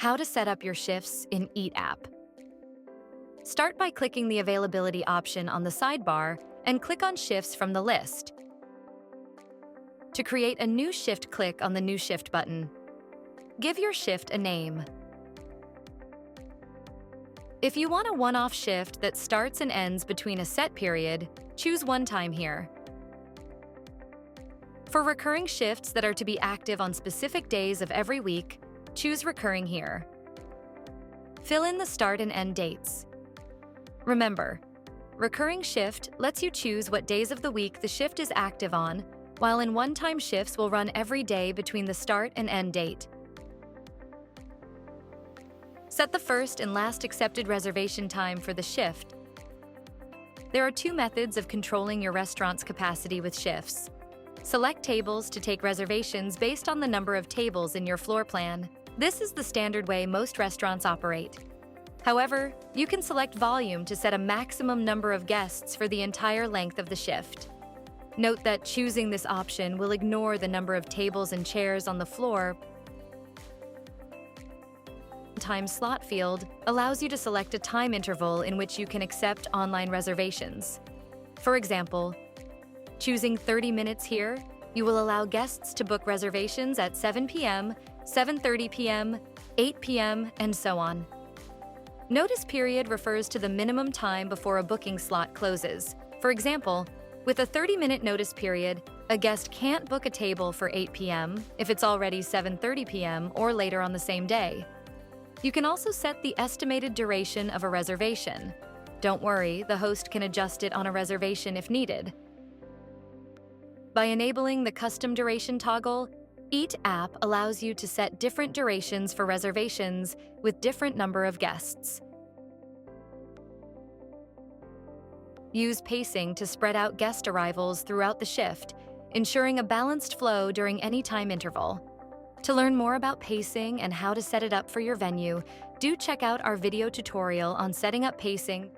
How to set up your shifts in Eat app. Start by clicking the availability option on the sidebar and click on shifts from the list. To create a new shift, click on the New Shift button. Give your shift a name. If you want a one-off shift that starts and ends between a set period, choose One Time here. For recurring shifts that are to be active on specific days of every week, choose Recurring here. Fill in the start and end dates. Remember, recurring shift lets you choose what days of the week the shift is active on, while in one-time shifts will run every day between the start and end date. Set the first and last accepted reservation time for the shift. There are two methods of controlling your restaurant's capacity with shifts. Select tables to take reservations based on the number of tables in your floor plan. This is the standard way most restaurants operate. However, you can select volume to set a maximum number of guests for the entire length of the shift. Note that choosing this option will ignore the number of tables and chairs on the floor. Time slot field allows you to select a time interval in which you can accept online reservations. For example, choosing 30 minutes here, you will allow guests to book reservations at 7 p.m., 7:30 p.m., 8 p.m., and so on. Notice period refers to the minimum time before a booking slot closes. For example, with a 30-minute notice period, a guest can't book a table for 8 p.m. if it's already 7:30 p.m. or later on the same day. You can also set the estimated duration of a reservation. Don't worry, the host can adjust it on a reservation if needed. By enabling the custom duration toggle, Eat app allows you to set different durations for reservations with different number of guests. Use pacing to spread out guest arrivals throughout the shift, ensuring a balanced flow during any time interval. To learn more about pacing and how to set it up for your venue, do check out our video tutorial on setting up pacing.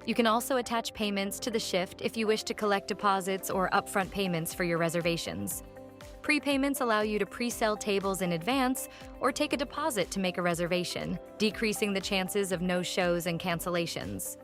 You can also attach payments to the shift if you wish to collect deposits or upfront payments for your reservations. Prepayments allow you to pre-sell tables in advance or take a deposit to make a reservation, decreasing the chances of no-shows and cancellations.